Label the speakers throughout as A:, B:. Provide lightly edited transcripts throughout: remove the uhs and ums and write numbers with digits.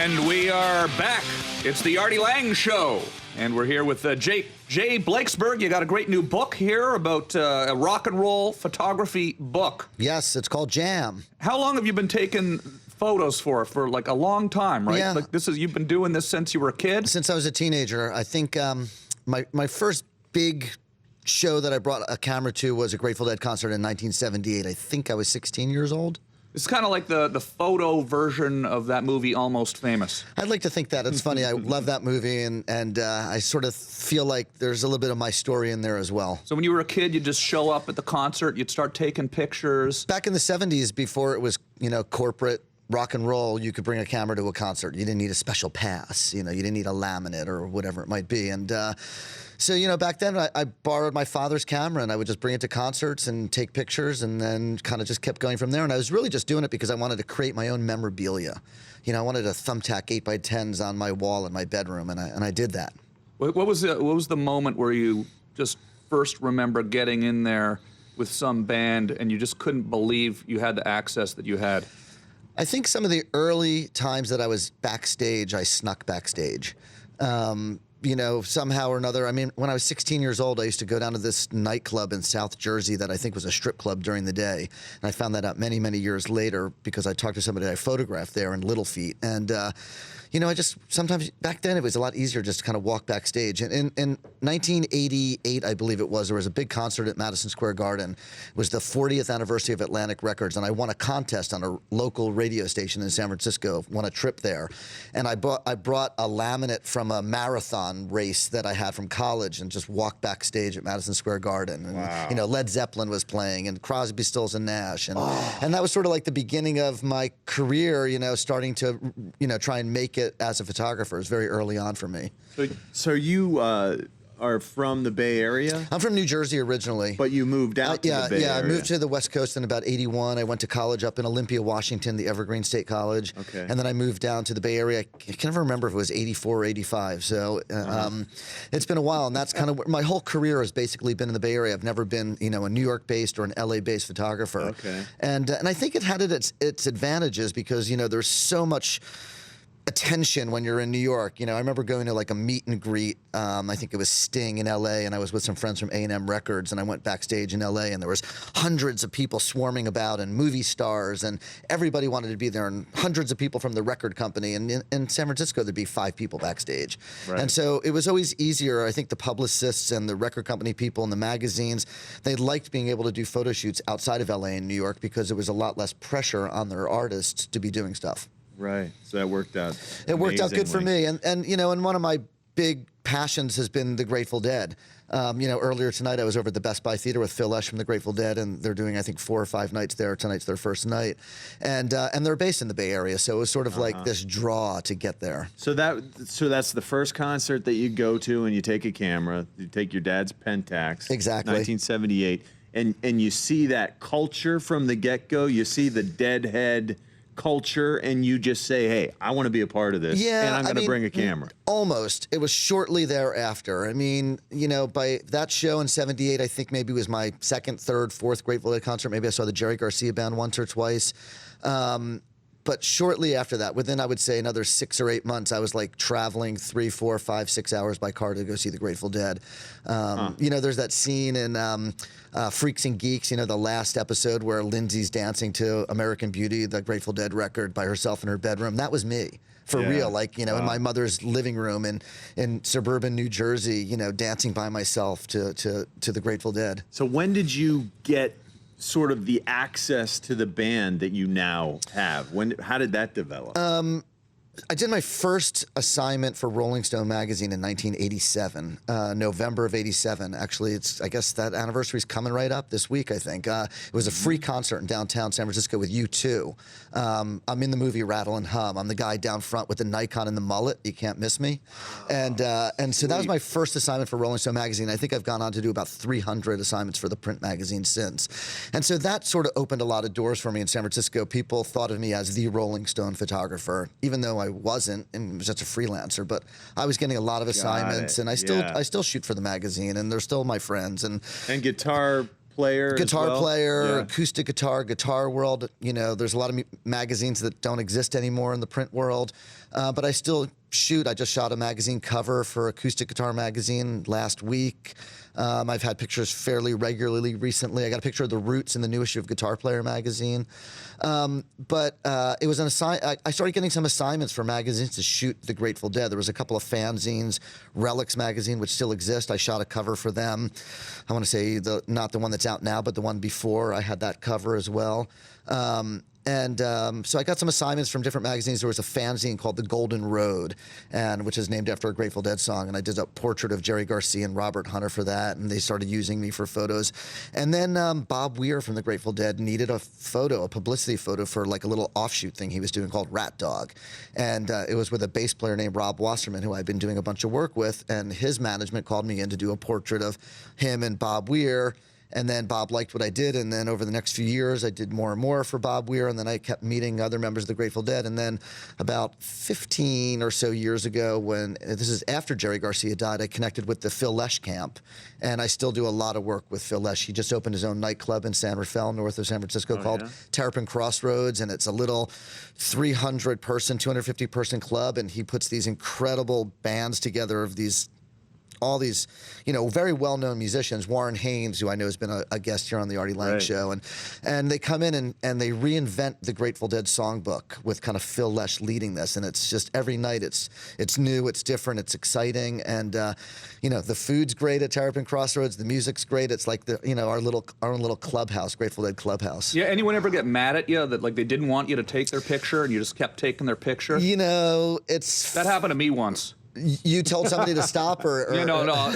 A: And we are back. It's the Artie Lange Show. And we're here with Jay Blakesberg. You got a great new book here about a rock and roll photography book.
B: Yes, it's called Jam.
A: How long have you been taking photos for? For like a long time, right?
B: Yeah.
A: Like you've been doing this since you were a kid?
B: Since I was a teenager. I think my first big show that I brought a camera to was a Grateful Dead concert in 1978. I think I was 16 years old.
A: It's kind of like the photo version of that movie, Almost Famous.
B: I'd like to think that. It's funny. I love that movie, and I sort of feel like there's a little bit of my story in there as well.
A: So when you were a kid, you'd just show up at the concert, you'd start taking pictures.
B: Back in the 70s, before it was, corporate rock and roll, you could bring a camera to a concert. You didn't need a special pass. You didn't need a laminate or whatever it might be. And so, back then I borrowed my father's camera and I would just bring it to concerts and take pictures and then kind of just kept going from there. And I was really just doing it because I wanted to create my own memorabilia. I wanted a thumbtack 8x10s on my wall in my bedroom, and I did that.
A: What was the moment where you just first remember getting in there with some band and you just couldn't believe you had the access that you had?
B: I think some of the early times that I was backstage, I snuck backstage. Somehow or another. I mean, when I was 16 years old, I used to go down to this nightclub in South Jersey that I think was a strip club during the day. And I found that out many, many years later because I talked to somebody I photographed there in Little Feet. And, I just sometimes back then it was a lot easier just to kind of walk backstage. And in 1988, I believe it was, there was a big concert at Madison Square Garden. It was the 40th anniversary of Atlantic Records, and I won a contest on a local radio station in San Francisco, won a trip there. And I brought a laminate from a marathon race that I had from college and just walked backstage at Madison Square Garden. And,
A: wow.
B: Led Zeppelin was playing, and Crosby, Stills, and Nash. And, and that was sort of like the beginning of my career, starting to, try and make it as a photographer. It was very early on for me.
C: So you are from the Bay Area?
B: I'm from New Jersey originally.
C: But you moved out to the Bay Area?
B: Yeah, I moved to the West Coast in about 81. I went to college up in Olympia, Washington, the Evergreen State College.
C: Okay.
B: And then I moved down to the Bay Area. I can never remember if it was 84 or 85. So it's been a while, and that's kind of my whole career has basically been in the Bay Area. I've never been, a New York-based or an LA-based photographer.
C: Okay.
B: And I think it had its advantages because, there's so much attention when you're in New York. I remember going to like a meet and greet. I think it was Sting in LA, and I was with some friends from A&M Records, and I went backstage in LA, and there was hundreds of people swarming about, and movie stars, and everybody wanted to be there, and hundreds of people from the record company. And in San Francisco, there'd be 5 people backstage. Right. And so it was always easier. I think the publicists and the record company people and the magazines, they liked being able to do photo shoots outside of LA and New York because there was a lot less pressure on their artists to be doing stuff.
C: Right. So that worked out.
B: It worked out good for me. And and one of my big passions has been the Grateful Dead. Earlier tonight I was over at the Best Buy Theater with Phil Lesh from the Grateful Dead, and they're doing, I think, 4 or 5 nights there. Tonight's their first night. And they're based in the Bay Area, so it was sort of like this draw to get there.
C: So that's the first concert that you go to, and you take a camera, you take your dad's Pentax.
B: Exactly.
C: 1978. And you see that culture from the get-go. You see the Deadhead culture, and you just say, hey, I want to be a part of this, and I'm going to bring a camera.
B: Almost. It was shortly thereafter. I mean, by that show in 78, I think maybe it was my 2nd, 3rd, 4th Grateful Dead concert. Maybe I saw the Jerry Garcia Band once or twice. But shortly after that, within, I would say, another 6 or 8 months, I was like traveling 3, 4, 5, 6 hours by car to go see the Grateful Dead. There's that scene in Freaks and Geeks, the last episode where Lindsay's dancing to American Beauty, the Grateful Dead record, by herself in her bedroom. That was me. For real, like, in my mother's living room in suburban New Jersey, dancing by myself to the Grateful Dead.
C: So when did you get sort of the access to the band that you now have? How did that develop?
B: I did my first assignment for Rolling Stone magazine in 1987, November of '87. Actually, I guess that anniversary's coming right up this week, I think. It was a free concert in downtown San Francisco with U2. I'm in the movie Rattle and Hum. I'm the guy down front with the Nikon and the mullet. You can't miss me. And so that was my first assignment for Rolling Stone magazine. I think I've gone on to do about 300 assignments for the print magazine since. And so that sort of opened a lot of doors for me in San Francisco. People thought of me as the Rolling Stone photographer, even though I wasn't, and was just a freelancer, but I was getting a lot of assignments, and I still shoot for the magazine, and they're still my friends. And
C: guitar player.
B: Guitar player,
C: Yeah.
B: acoustic guitar world. You know, there's a lot of magazines that don't exist anymore in the print world, but I still shoot. I just shot a magazine cover for Acoustic Guitar Magazine last week. I've had pictures fairly regularly recently. I got a picture of the Roots in the new issue of Guitar Player magazine. But it was I started getting some assignments for magazines to shoot the Grateful Dead. There was a couple of fanzines, Relics magazine, which still exists. I shot a cover for them. I want to say not the one that's out now, but the one before. I had that cover as well. So I got some assignments from different magazines. There was a fanzine called The Golden Road, which is named after a Grateful Dead song. And I did a portrait of Jerry Garcia and Robert Hunter for that, and they started using me for photos. And then Bob Weir from the Grateful Dead needed a publicity photo for like a little offshoot thing he was doing called Rat Dog. And it was with a bass player named Rob Wasserman, who I'd been doing a bunch of work with. And his management called me in to do a portrait of him and Bob Weir. And then Bob liked what I did, and then over the next few years, I did more and more for Bob Weir, and then I kept meeting other members of the Grateful Dead. And then about 15 or so years ago, this is after Jerry Garcia died, I connected with the Phil Lesh camp, and I still do a lot of work with Phil Lesh. He just opened his own nightclub in San Rafael, north of San Francisco, called Terrapin Crossroads, and it's a little 300-person, 250-person club, and he puts these incredible bands together of all these, very well-known musicians. Warren Haynes, who I know has been a guest here on the Artie Lange show, and they come in and they reinvent the Grateful Dead songbook with kind of Phil Lesh leading this, and it's just every night it's new, it's different, it's exciting, and the food's great at Terrapin Crossroads, the music's great. It's like our own little clubhouse, Grateful Dead clubhouse.
A: Yeah. Anyone ever get mad at you that like they didn't want you to take their picture and you just kept taking their picture?
B: That
A: happened to me once.
B: You told somebody to stop, or
A: no.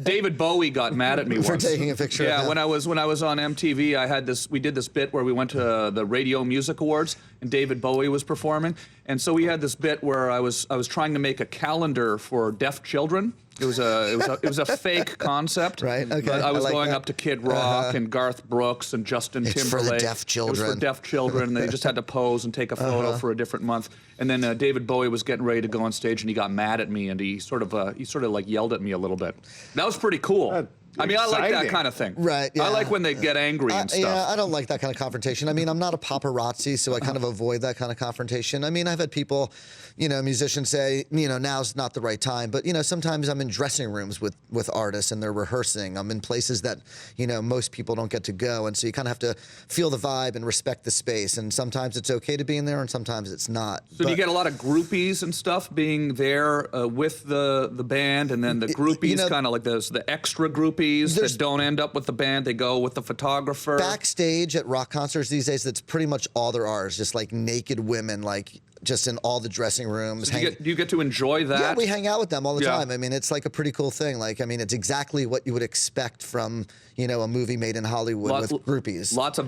A: David Bowie got mad at me
B: for
A: once.
B: taking a picture.
A: Yeah,
B: of
A: when I was on MTV, we did this bit where we went to the Radio Music Awards and David Bowie was performing, and so we had this bit where I was trying to make a calendar for deaf children. It was a fake concept.
B: Right. Okay.
A: But I was
B: like
A: going
B: that.
A: up to Kid Rock and Garth Brooks and Justin Timberlake.
B: It's for the deaf children.
A: It was for deaf children. And they just had to pose and take a photo for a different month. And then David Bowie was getting ready to go on stage, and he got mad at me, and he sort of like yelled at me a little bit. That was pretty cool. I mean, I like that kind of thing.
B: Right. Yeah.
A: I like when they get angry and stuff.
B: Yeah, I don't like that kind of confrontation. I mean, I'm not a paparazzi, so I kind of avoid that kind of confrontation. I mean, I've had people, musicians say, now's not the right time. But, sometimes I'm in dressing rooms with artists and they're rehearsing. I'm in places that, most people don't get to go. And so you kind of have to feel the vibe and respect the space. And sometimes it's okay to be in there and sometimes it's not.
A: So do you get a lot of groupies and stuff being there with the band, and then the groupies kind of like the extra groupies that don't end up with the band, they go with the photographer?
B: Backstage at rock concerts these days, that's pretty much all there are, is just like naked women, like just in all the dressing rooms.
A: So do you get to enjoy that?
B: Yeah, we hang out with them all the time. I mean, it's like a pretty cool thing. Like, I mean, it's exactly what you would expect from, a movie made in Hollywood with groupies.
A: Lots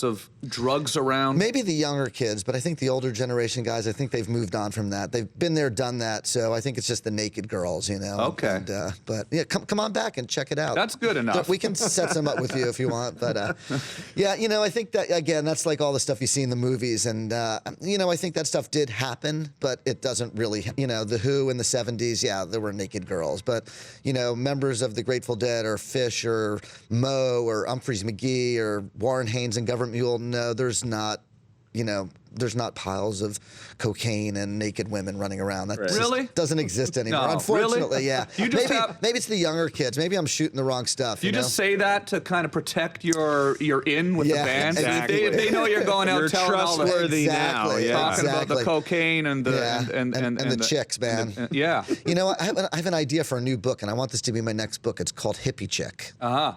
A: of drugs around.
B: Maybe the younger kids, but I think the older generation guys, I think they've moved on from that. They've been there, done that. So I think it's just the naked girls,
A: Okay.
B: But yeah, come on back and check it out.
A: That's good enough.
B: We can set some up with you if you want. But I think that, again, that's like all the stuff you see in the movies. And, I think that stuff did happen, but it doesn't really, The Who in the 70s, yeah, there were naked girls. But, members of the Grateful Dead or Fish or Moe or Humphreys McGee or Warren Haynes and Government Mule, no, there's not piles of cocaine and naked women running around. That just doesn't exist anymore.
A: No,
B: unfortunately,
A: really?
B: yeah. Maybe it's the younger kids. Maybe I'm shooting the wrong stuff.
A: You just say that to kind of protect your in with the band.
B: Exactly.
A: They know you're going out
C: you're
A: telling
C: trustworthy
A: all the talking about the cocaine and the
B: chicks, man. I have an idea for a new book, and I want this to be my next book. It's called Hippie Chick.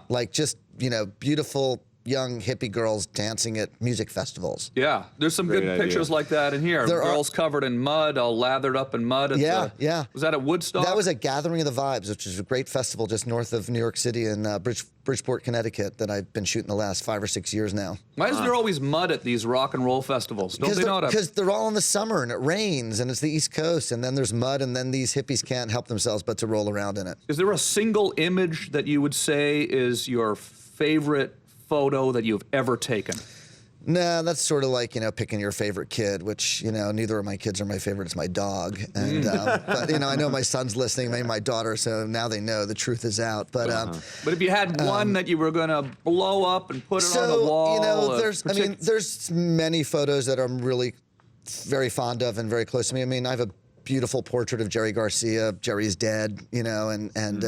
B: Like just beautiful young hippie girls dancing at music festivals.
A: Yeah, there's some good pictures like that in here. Girls covered in mud, all lathered up in mud. Was that at Woodstock?
B: That was at Gathering of the Vibes, which is a great festival just north of New York City in Bridgeport, Connecticut, that I've been shooting the last 5 or 6 years now.
A: Why is there always mud at these rock and roll festivals? Don't they know that?
B: Because they're all in the summer and it rains and it's the East Coast, and then there's mud, and then these hippies can't help themselves but to roll around in it.
A: Is there a single image that you would say is your favorite photo that you've ever taken?
B: No, that's sort of like, picking your favorite kid, which, neither of my kids are my favorite. It's my dog. And, but, I know my son's listening, maybe my daughter, so now they know the truth is out. But,
A: but if you had one that you were going to blow up and put it on the wall.
B: There's many photos that I'm really very fond of and very close to me. I mean, I have a beautiful portrait of Jerry Garcia. Jerry's dead, and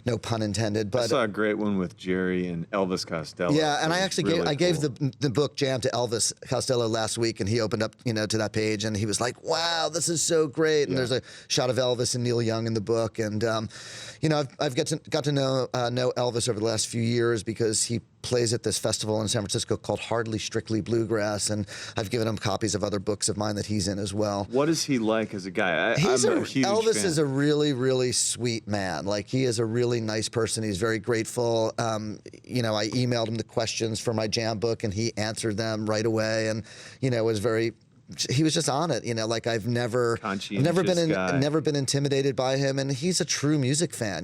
B: no pun intended. But
C: I saw a great one with Jerry and Elvis Costello.
B: Yeah, and I actually
C: really
B: gave the book Jam to Elvis Costello last week, and he opened up to that page, and he was like, "Wow, this is so great!" And there's a shot of Elvis and Neil Young in the book, and I've got to know Elvis over the last few years because he plays at this festival in San Francisco called Hardly Strictly Bluegrass, and I've given him copies of other books of mine that he's in as well.
C: What is he like as a guy? I'm a huge
B: Elvis
C: fan.
B: is a really, really sweet man. Like, he is a really nice person. He's very grateful. I emailed him the questions for my jam book, and he answered them right away, and he was just on it, like I've never been intimidated by him, and he's a true music fan,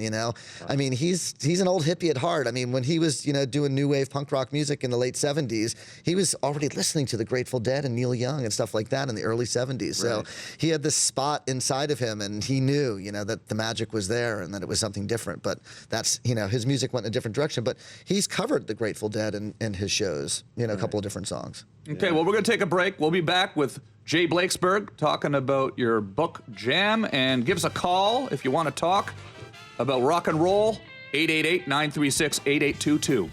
B: I mean, he's an old hippie at heart. I mean, when he was, doing new wave punk rock music in the late 70s, he was already listening to the Grateful Dead and Neil Young and stuff like that in the early 70s. So he had this spot inside of him, and he knew, that the magic was there and that it was something different. But that's, his music went in a different direction, but he's covered the Grateful Dead in his shows, a couple of different songs.
A: Okay, well, we're going to take a break. We'll be back with Jay Blakesberg talking about your book, Jam, and give us a call if you want to talk about rock and roll, 888-936-8822.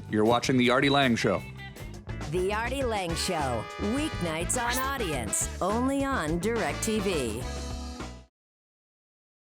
A: You're watching The Artie Lange Show.
D: The Artie Lange Show, weeknights on Audience, only on DirecTV.